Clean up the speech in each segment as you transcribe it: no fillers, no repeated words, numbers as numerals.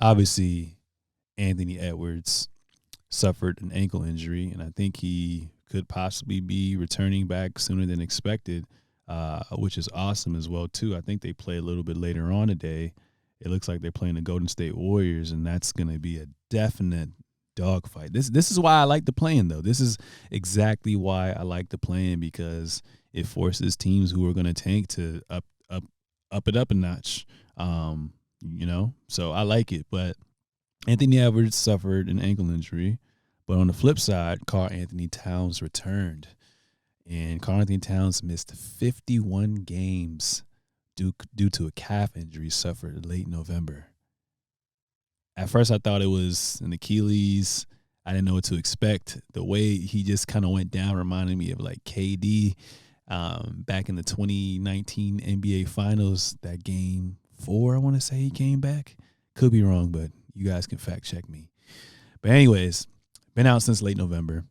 Obviously, Anthony Edwards suffered an ankle injury, and I think he could possibly be returning back sooner than expected, which is awesome as well too. I think they play a little bit later on today. It looks like they're playing the Golden State Warriors, and that's going to be a definite dogfight. This is why I like the playing though. This is exactly why I like the playing, because it forces teams who are going to tank to up it up a notch. So I like it. But Anthony Edwards suffered an ankle injury, but on the flip side, Karl Anthony Towns returned, and Karl Anthony Towns missed 51 games due to a calf injury suffered late November. At first, I thought it was an Achilles. I didn't know what to expect. The way he just kind of went down reminded me of like KD back in the 2019 NBA Finals. That game 4, I want to say he came back. Could be wrong, but you guys can fact check me. But anyways, been out since late November.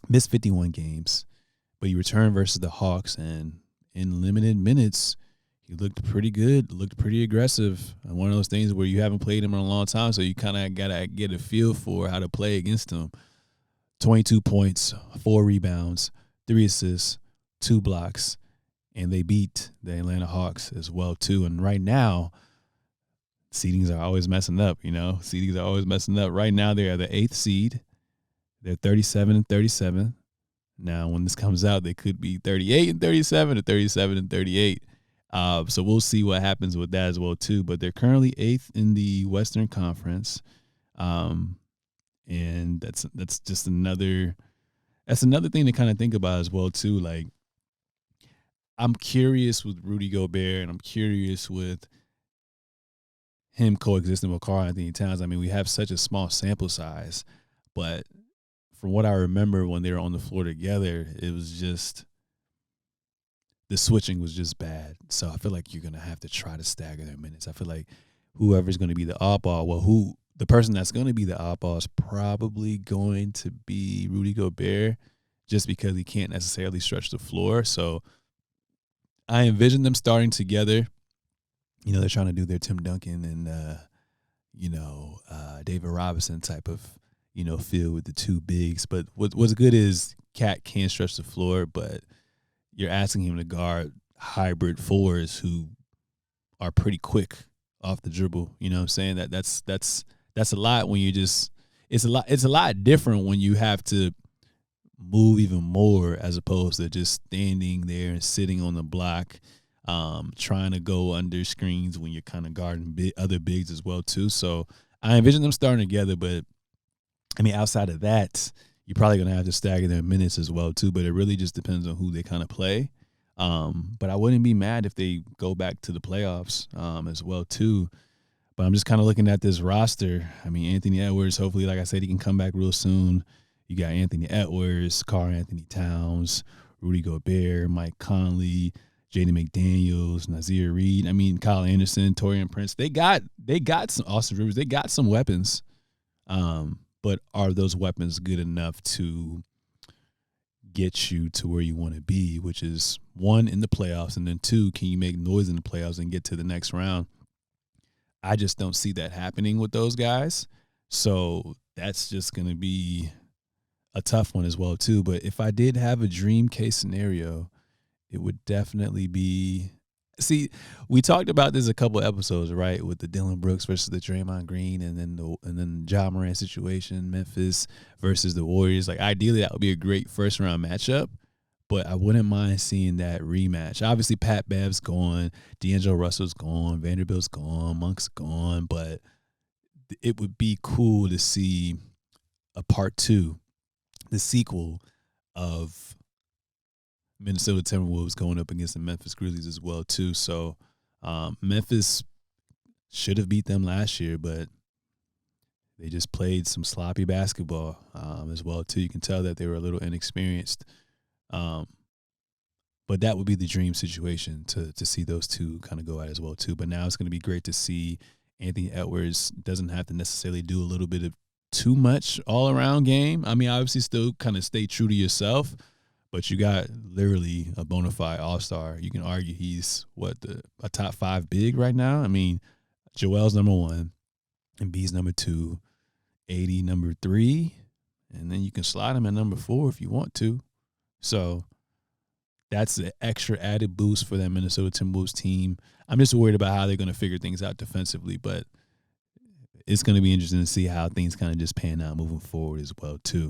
Missed 51 games, but he returned versus the Hawks, and in limited minutes, he looked pretty good, looked pretty aggressive. One of those things where you haven't played him in a long time, so you kind of got to get a feel for how to play against him. 22 points, 4 rebounds, 3 assists, 2 blocks, and they beat the Atlanta Hawks as well, too. And right now, seedings are always messing up, Seedings are always messing up. Right now, they're the 8th seed. They're 37-37. Now, when this comes out, they could be 38-37 or 37-38. So we'll see what happens with that as well too. But they're currently 8th in the Western Conference, and that's just another thing to kind of think about as well too. Like, I'm curious with Rudy Gobert, and I'm curious with him coexisting with Karl Anthony Towns. I mean, we have such a small sample size, but from what I remember when they were on the floor together, it was just the switching was just bad. So I feel like you're going to have to try to stagger their minutes. I feel like whoever's going to be the oddball, the person that's going to be the oddball is probably going to be Rudy Gobert, just because he can't necessarily stretch the floor. So I envision them starting together. They're trying to do their Tim Duncan and, David Robinson type of, feel with the two bigs. But what's good is Cat can stretch the floor, but you're asking him to guard hybrid fours who are pretty quick off the dribble. You know what I'm saying? That's a lot when it's a lot different when you have to move even more as opposed to just standing there and sitting on the block, trying to go under screens when you're kind of guarding other bigs as well too. So I envision them starting together, but I mean, outside of that, you're probably going to have to stagger their minutes as well too, but it really just depends on who they kind of play. But I wouldn't be mad if they go back to the playoffs as well too. But I'm just kind of looking at this roster. I mean, Anthony Edwards, hopefully, like I said, he can come back real soon. You got Anthony Edwards, Karl Anthony Towns, Rudy Gobert, Mike Conley, Jaden McDaniels, Nazir Reed. I mean, Kyle Anderson, Taurean Prince. They got some Austin Rivers. They got some weapons. But are those weapons good enough to get you to where you want to be, which is 1, in the playoffs, and then 2, can you make noise in the playoffs and get to the next round? I just don't see that happening with those guys. So that's just going to be a tough one as well too. But if I did have a dream case scenario, it would definitely be, see, we talked about this a couple of episodes, right? With the Dylan Brooks versus the Draymond Green, and then Ja Morant situation, Memphis versus the Warriors. Like, ideally, that would be a great first round matchup, but I wouldn't mind seeing that rematch. Obviously, Pat Bev's gone, D'Angelo Russell's gone, Vanderbilt's gone, Monk's gone, but it would be cool to see a part 2, the sequel of Minnesota Timberwolves going up against the Memphis Grizzlies as well too. So Memphis should have beat them last year, but they just played some sloppy basketball as well too. You can tell that they were a little inexperienced. But that would be the dream situation to see those two kind of go at as well too. But now it's going to be great to see Anthony Edwards doesn't have to necessarily do a little bit of too much all around game. I mean, obviously still kind of stay true to yourself, but you got literally a bona fide all-star. You can argue he's a top 5 big right now. I mean, Joel's number 1. Embiid's number 2, AD number 3, and then you can slide him at number 4 if you want to. So that's an extra added boost for that Minnesota Timberwolves team. I'm just worried about how they're going to figure things out defensively, but it's going to be interesting to see how things kind of just pan out moving forward as well, too.